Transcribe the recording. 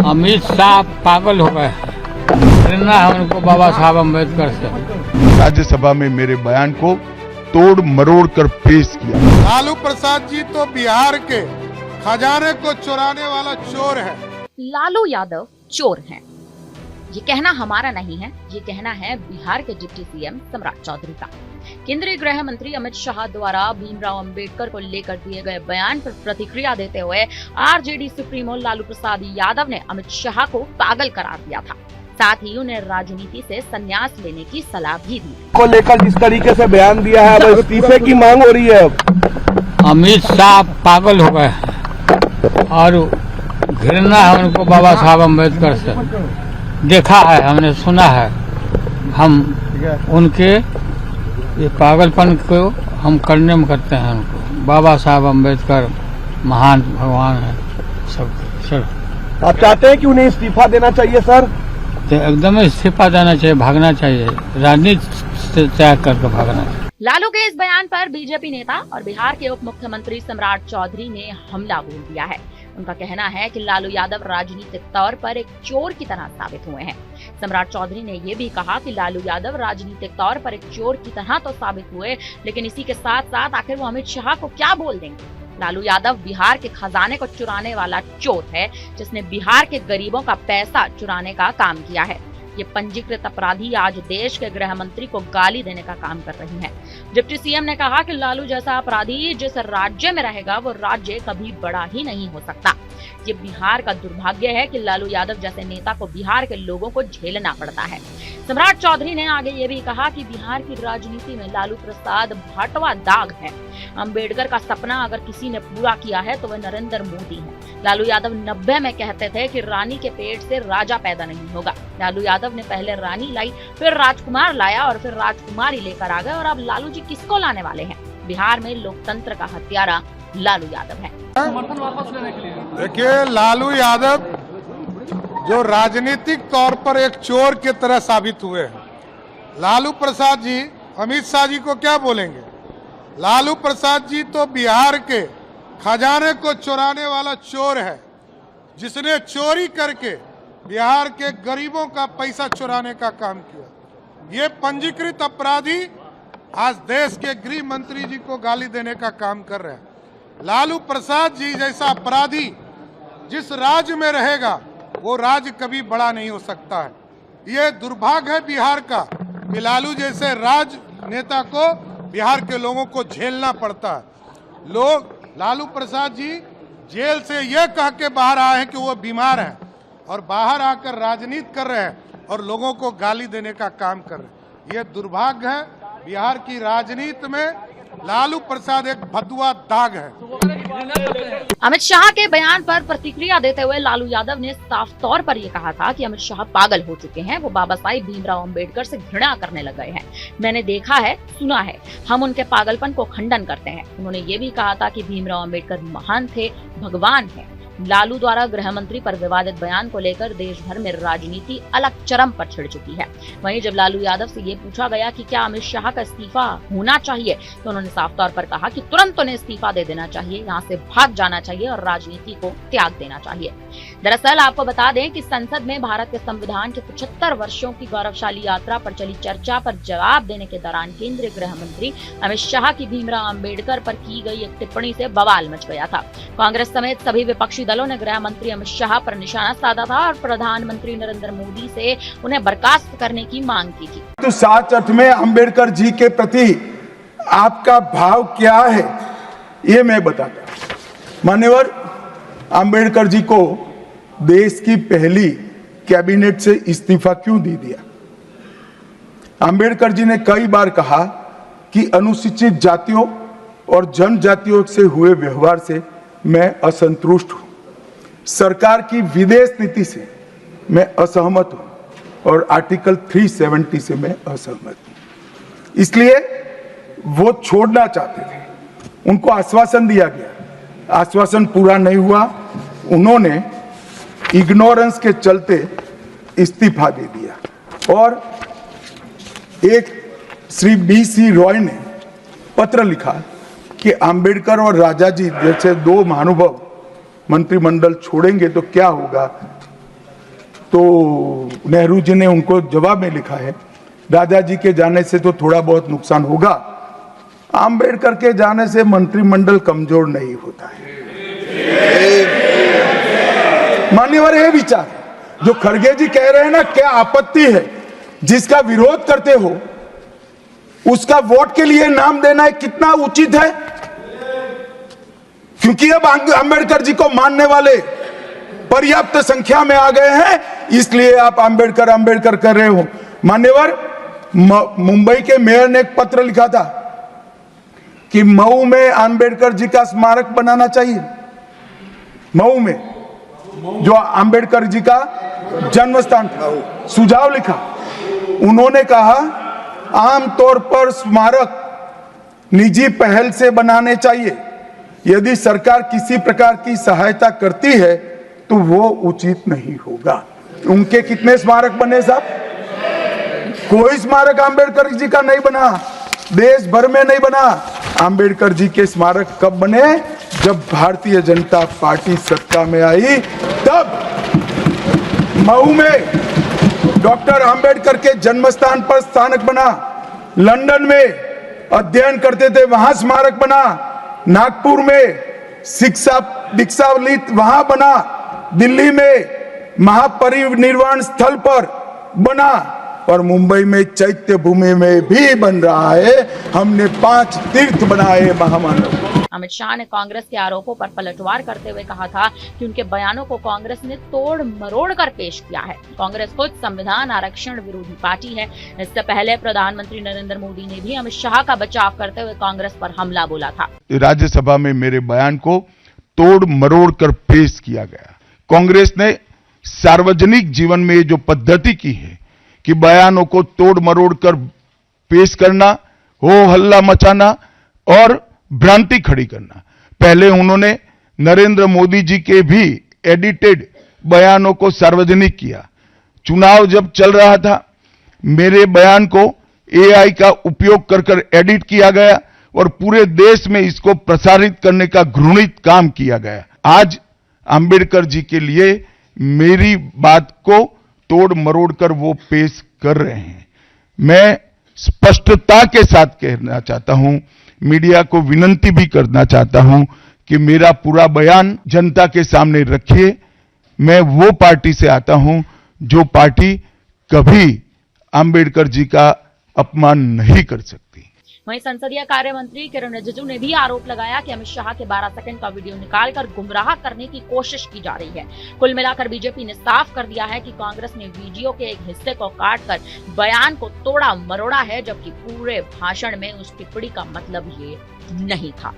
अमित शाह पागल हो गए। प्रेरणा है उनको बाबा साहब अम्बेडकर से। राज्यसभा में मेरे बयान को तोड़ मरोड़ कर पेश किया। लालू प्रसाद जी तो बिहार के खजाने को चुराने वाला चोर है। लालू यादव चोर हैं। ये कहना हमारा नहीं है, ये कहना है बिहार के डिप्टी सीएम सम्राट चौधरी का। केंद्रीय गृह मंत्री अमित शाह द्वारा भीमराव अंबेडकर को लेकर दिए गए बयान पर प्रतिक्रिया देते हुए आरजेडी सुप्रीमो लालू प्रसाद यादव ने अमित शाह को पागल करार दिया था। साथ ही उन्हें राजनीति से संन्यास लेने की सलाह भी दी। को लेकर जिस तरीके से बयान दिया है, अब इस्तीफे की मांग हो रही है। अमित शाह पागल हो गए और घृणा है उनको बाबा साहब अम्बेडकर से। देखा है, हमने सुना है, हम उनके ये पागलपन को हम करने में करते हैं उनको। बाबा साहब अम्बेडकर महान भगवान है सब सर। आप चाहते हैं कि उन्हें इस्तीफा देना चाहिए सर? तो एकदम इस्तीफा देना चाहिए, भागना चाहिए, राजनीति से त्याग करके भागना चाहिए। लालू के इस बयान पर बीजेपी नेता और बिहार के उप मुख्यमंत्री सम्राट चौधरी ने हमला बोल दिया है। उनका कहना है कि लालू यादव राजनीतिक तौर पर एक चोर की तरह साबित हुए हैं। सम्राट चौधरी ने ये भी कहा कि लालू यादव राजनीतिक तौर पर एक चोर की तरह तो साबित हुए, लेकिन इसी के साथ साथ आखिर वो अमित शाह को क्या बोल देंगे। लालू यादव बिहार के खजाने को चुराने वाला चोर है, जिसने बिहार के गरीबों का पैसा चुराने का काम किया है। ये पंजीकृत अपराधी आज देश के गृह मंत्री को गाली देने का काम कर रही हैं। डिप्टी सीएम ने कहा कि लालू जैसा अपराधी जिस राज्य में रहेगा वो राज्य कभी बड़ा ही नहीं हो सकता। ये बिहार का दुर्भाग्य है कि लालू यादव जैसे नेता को बिहार के लोगों को झेलना पड़ता है। सम्राट चौधरी ने आगे ये भी कहा कि बिहार की राजनीति में लालू प्रसाद भाटवा दाग है। अंबेडकर का सपना अगर किसी ने पूरा किया है तो वह नरेंद्र मोदी है। लालू यादव 90 में कहते थे कि रानी के पेट से राजा पैदा नहीं होगा। लालू यादव ने पहले रानी लाई, फिर राजकुमार लाया और फिर राजकुमारी लेकर आ गए, और अब लालू जी किसको लाने वाले हैं? बिहार में लोकतंत्र का हत्यारा लालू यादव है। देखिए, लालू यादव जो राजनीतिक तौर पर एक चोर की तरह साबित हुए हैं। लालू प्रसाद जी अमित शाह जी को क्या बोलेंगे? लालू प्रसाद जी तो बिहार के खजाने को चुराने वाला चोर है, जिसने चोरी करके बिहार के गरीबों का पैसा चुराने का काम किया। ये पंजीकृत अपराधी आज देश के गृह मंत्री जी को गाली देने का काम कर रहे हैं। लालू प्रसाद जी जैसा अपराधी जिस राज्य में रहेगा वो राज्य कभी बड़ा नहीं हो सकता है। ये दुर्भाग्य है बिहार का कि लालू जैसे राजनेता को बिहार के लोगों को झेलना पड़ता है। लोग लालू प्रसाद जी जेल से ये कह के बाहर आए हैं कि वो बीमार हैं और बाहर आकर राजनीति कर रहे हैं और लोगों को गाली देने का काम कर रहे हैं। ये दुर्भाग्य है। बिहार की राजनीति में लालू प्रसाद एक भदुआ दाग है। अमित शाह के बयान पर प्रतिक्रिया देते हुए लालू यादव ने साफ तौर पर यह कहा था कि अमित शाह पागल हो चुके हैं। वो बाबा साहिब भीमराव अंबेडकर से घृणा करने लग गए हैं। मैंने देखा है, सुना है, हम उनके पागलपन को खंडन करते हैं। उन्होंने ये भी कहा था कि भीमराव अंबेडकर महान थे, भगवान है। लालू द्वारा गृह मंत्री पर विवादित बयान को लेकर देश भर में राजनीति अलग चरम पर छिड़ चुकी है। वहीं जब लालू यादव से ये पूछा गया कि क्या अमित शाह का इस्तीफा होना चाहिए, तो उन्होंने साफ तौर पर कहा कि तुरंत उन्हें इस्तीफा दे देना चाहिए, यहाँ से भाग जाना चाहिए और राजनीति को त्याग देना चाहिए। दरअसल आपको बता दें कि संसद में भारत के संविधान के 75 वर्षों की गौरवशाली यात्रा पर चली चर्चा पर जवाब देने के दौरान केंद्रीय गृह मंत्री अमित शाह की भीमराव अंबेडकर पर की गई एक टिप्पणी से बवाल मच गया था। कांग्रेस समेत सभी विपक्षी दलों ने गृह मंत्री अमित शाह पर निशाना साधा था और प्रधानमंत्री नरेंद्र मोदी से उन्हें बर्खास्त करने की मांग की थी। तो सच अर्थ में अंबेडकर जी के प्रति आपका भाव क्या है, ये मैं बताता हूं। मान्यवर, अंबेडकर जी को देश की पहली कैबिनेट से इस्तीफा क्यों दे दिया? अंबेडकर जी ने कई बार कहा कि अनुसूचित जातियों और जनजातियों से हुए व्यवहार से मैं असंतुष्ट हूं। सरकार की विदेश नीति से मैं असहमत हूं और आर्टिकल 370 से मैं असहमत हूं। इसलिए वो छोड़ना चाहते थे। उनको आश्वासन दिया गया, आश्वासन पूरा नहीं हुआ। उन्होंने इग्नोरेंस के चलते इस्तीफा दे दिया और एक श्री BC रॉय ने पत्र लिखा कि अंबेडकर और राजाजी जैसे दो महानुभाव मंत्रिमंडल छोड़ेंगे तो क्या होगा, तो नेहरू जी ने उनको जवाब में लिखा है, राजा जी के जाने से तो थोड़ा बहुत नुकसान होगा, आम्बेडकर के जाने से मंत्रिमंडल कमजोर नहीं होता है। मान्यवर ये विचार जो खड़गे जी कह रहे हैं ना, क्या आपत्ति है? जिसका विरोध करते हो उसका वोट के लिए नाम देना कितना उचित है? क्योंकि अब अंबेडकर जी को मानने वाले पर्याप्त संख्या में आ गए हैं, इसलिए आप अंबेडकर अंबेडकर कर रहे हो। मान्यवर, मुंबई के मेयर ने एक पत्र लिखा था कि मऊ में अंबेडकर जी का स्मारक बनाना चाहिए। मऊ में जो अंबेडकर जी का जन्म स्थान था, सुझाव लिखा। उन्होंने कहा आमतौर पर स्मारक निजी पहल से बनाने चाहिए। यदि सरकार किसी प्रकार की सहायता करती है तो वो उचित नहीं होगा। उनके कितने स्मारक बने साहब? कोई स्मारक अंबेडकर जी का नहीं बना, देश भर में नहीं बना। अंबेडकर जी के स्मारक कब बने? जब भारतीय जनता पार्टी सत्ता में आई, तब मऊ में डॉक्टर अंबेडकर के जन्म स्थान पर स्मारक बना, लंदन में अध्ययन करते थे वहां स्मारक बना, नागपुर में शिक्षा दीक्षावलित वहां बना, दिल्ली में महापरिनिर्वाण स्थल पर बना, और मुंबई में चैत्य भूमि में भी बन रहा है। हमने 5 तीर्थ बनाए महामानव। अमित शाह ने कांग्रेस के आरोपों पर पलटवार करते हुए कहा था कि उनके बयानों को कांग्रेस ने तोड़ मरोड़ कर पेश किया है। कांग्रेस खुद संविधान आरक्षण विरोधी पार्टी है। इससे पहले प्रधानमंत्री नरेंद्र मोदी ने भी अमित शाह का बचाव करते हुए कांग्रेस पर हमला बोला था। राज्यसभा में मेरे बयान को तोड़ मरोड़ कर पेश किया गया। कांग्रेस ने सार्वजनिक जीवन में जो पद्धति की है कि बयानों को तोड़ मरोड़ कर पेश करना, हो हल्ला मचाना और भ्रांति खड़ी करना। पहले उन्होंने नरेंद्र मोदी जी के भी एडिटेड बयानों को सार्वजनिक किया। चुनाव जब चल रहा था, मेरे बयान को एआई का उपयोग कर एडिट किया गया और पूरे देश में इसको प्रसारित करने का घृणित काम किया गया। आज अंबेडकर जी के लिए मेरी बात को तोड़ मरोड़ कर वो पेश कर रहे हैं। मैं स्पष्टता के साथ कहना चाहता हूं, मीडिया को विनती भी करना चाहता हूं कि मेरा पूरा बयान जनता के सामने रखिए। मैं वो पार्टी से आता हूं जो पार्टी कभी अंबेडकर जी का अपमान नहीं कर सकती। वहीं संसदीय कार्य मंत्री किरण रिजिजू ने भी आरोप लगाया कि अमित शाह के 12 सेकंड का वीडियो निकालकर गुमराह करने की कोशिश की जा रही है। कुल मिलाकर बीजेपी ने साफ कर दिया है कि कांग्रेस ने वीडियो के एक हिस्से को काटकर बयान को तोड़ा मरोड़ा है, जबकि पूरे भाषण में उस टिप्पणी का मतलब ये नहीं था।